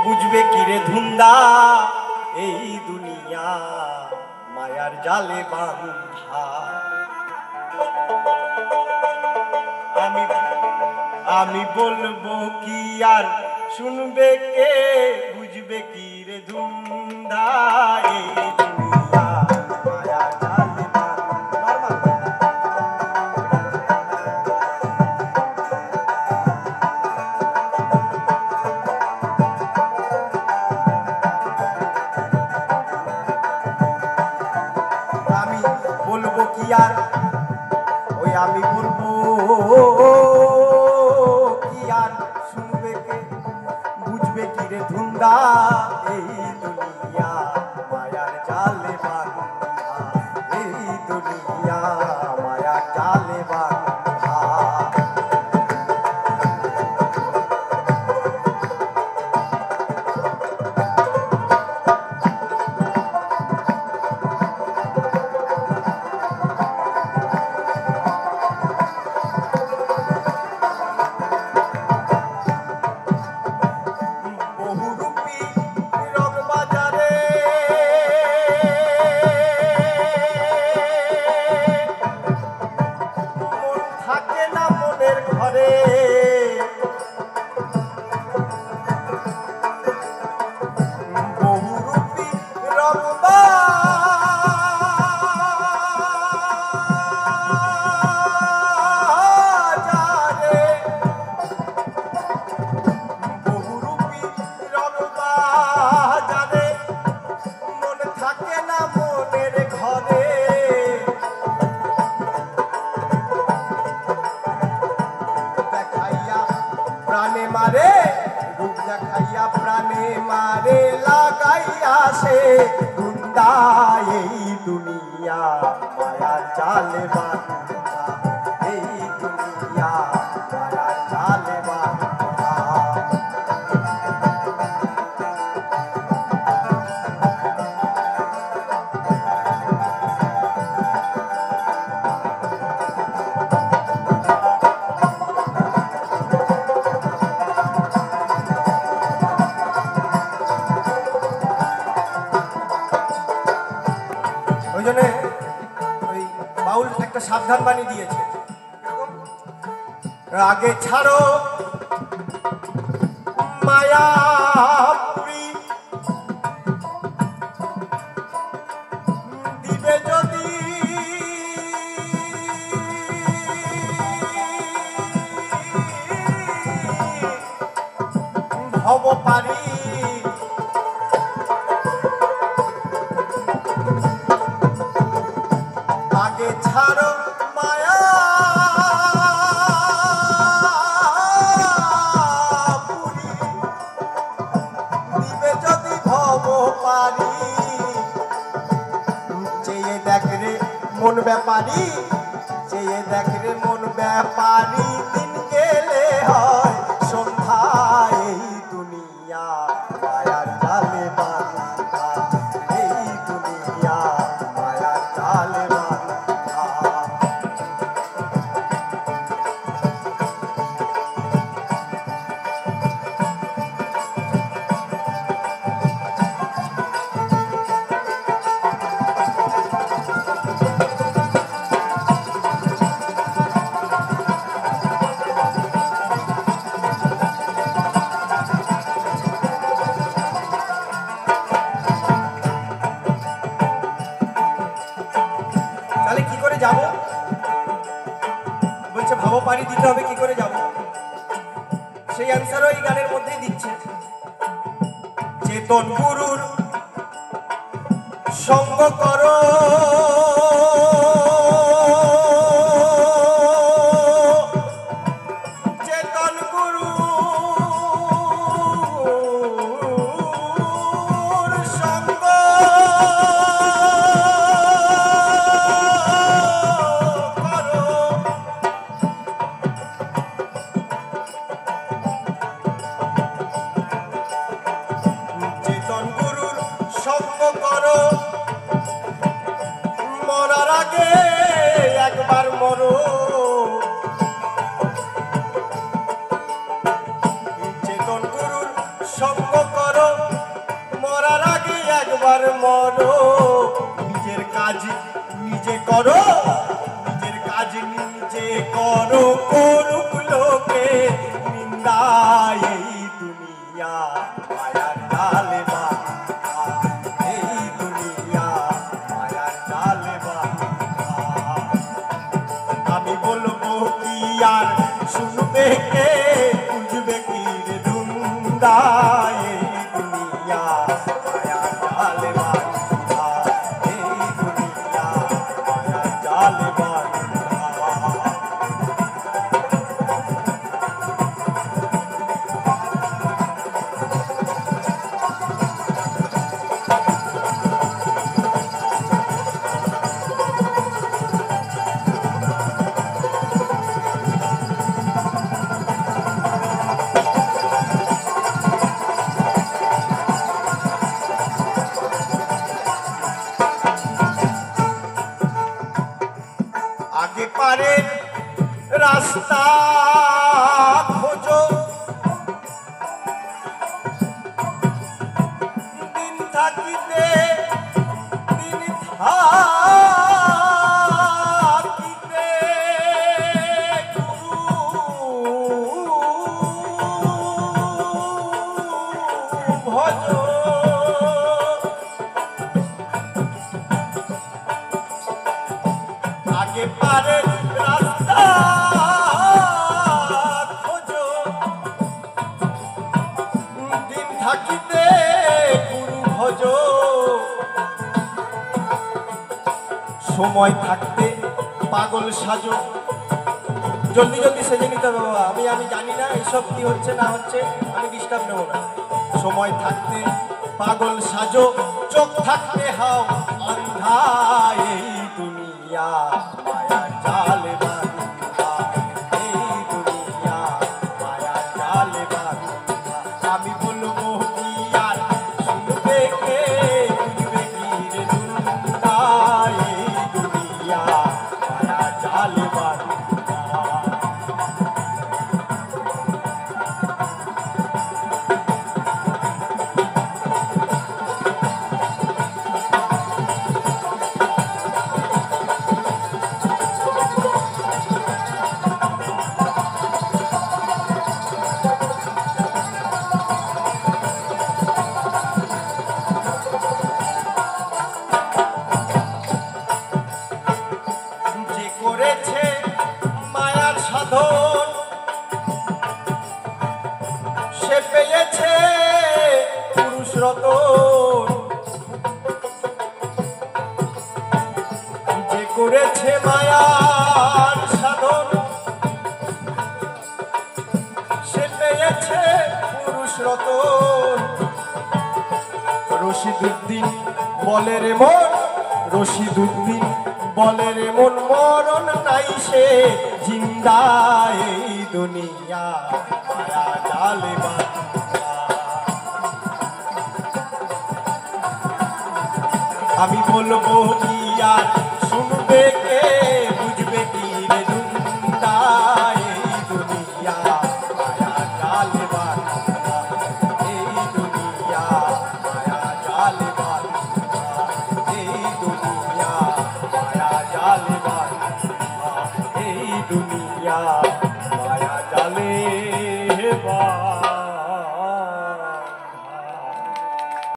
বুঝবে কি রে ধুন্দা এই দুনিয়া মায়ার জালে বাঁধা। আমি আমি বলবো কি আর শুনবে কে, বুঝবে কি রে ধুন্দা এই দুনিয়া মায়ার জালে বাঁধা। আমি বলবো কি আর ওই আমি বলবো কি আর শুনবে কে, বুঝবে কি রে ধুন্দা এই দুনিয়া মায়ার জালে বাঁধা। এই দুনিয়া মায়ার জালে বাঁধা। প্রাণে মারে রূপ দেখাইয়া, প্রাণে মারে লাগাইয়া সে ধুন্দা এই দুনিয়া মায়ার জালে বাঁধা। এই দুনিয়া মায়ার জালে বাঁধা। ওই জন্য ওই বাউল একটা সাবধান বাণী দিয়েছে, আগে ছাড়ো মায়াপুরী, দিবে যদি ভব পারি। আগে ছাড়ো মায়াপুরী, দিবে যদি ভব পারি। চেয়ে দেখ রে মন ব্যাপারী, চেয়ে দেখ রে মন ব্যাপারী, দিন গেলে হয় সন্ধ্যা এই দুনিয়া মায়ার জালে বাঁধা। এই দুনিয়া মায়ার জালে বাঁধা। তাহলে কি করে যাব? বলছে ভাব পারি দিতে হবে, কি করে যাব? সেই অ্যান্সারও এই গানের মধ্যেই দিচ্ছে। চেতন গুরুর সঙ্গ করো, চেতন গুরুর সঙ্গ সঙ্গ করো, বড় নিজের কাজ নিজে করো নিজের কাজ নিজে করো করুক লোকে নিন্দা এই দুনিয়া মায়ার জালে বাঁধা এই দুনিয়া মায়ার জালে বাঁধা আমি বলবো কি আর শুনবে কে বুঝবে কি রে ধুন্দা এই দুনিয়া মায়ার জালে বাঁধা এই দুনিয়া মায়ার জালে বাঁধা আগে পারে রাস্তা খোঁজো দিন থাকিতে দিন থাকিতে ভজো আগে পারে রাস্তা খোঁজো দিন থাকিতে গুরু ভজো সময় থাকতে পাগল সাজো জলদি জলদি সেজে নিতে হবে বাবা আমি জানি না এইসব কি হচ্ছে না হচ্ছে আমি ডিস্টার্ব নেব না সময় থাকতে পাগল সাজো চোখ থাকতে হাও অন্ধা এই দুনিয়া মায়ার জালে বাঁধা এই দুনিয়া মায়ার জালে বাঁধা আমি বলবো কি আর শুনবে কে বুঝবে কি রে দুনিয়া এই দুনিয়া মায়ার জালে বাঁধা করেছে মায়ার সাধন সে পেয়েছে পুরুষ রতন যে করেছে মায়ার সাধন সে পেয়েছে পুরুষ রতন রশিদুদ্দিন বলে রে মন রশিদুদ্দিন বলে রে মন মরণ নাই সে জিন্দা এই দুনিয়া মায়া জালে বাঁধা আমি বলবো কি আর শুনবে কে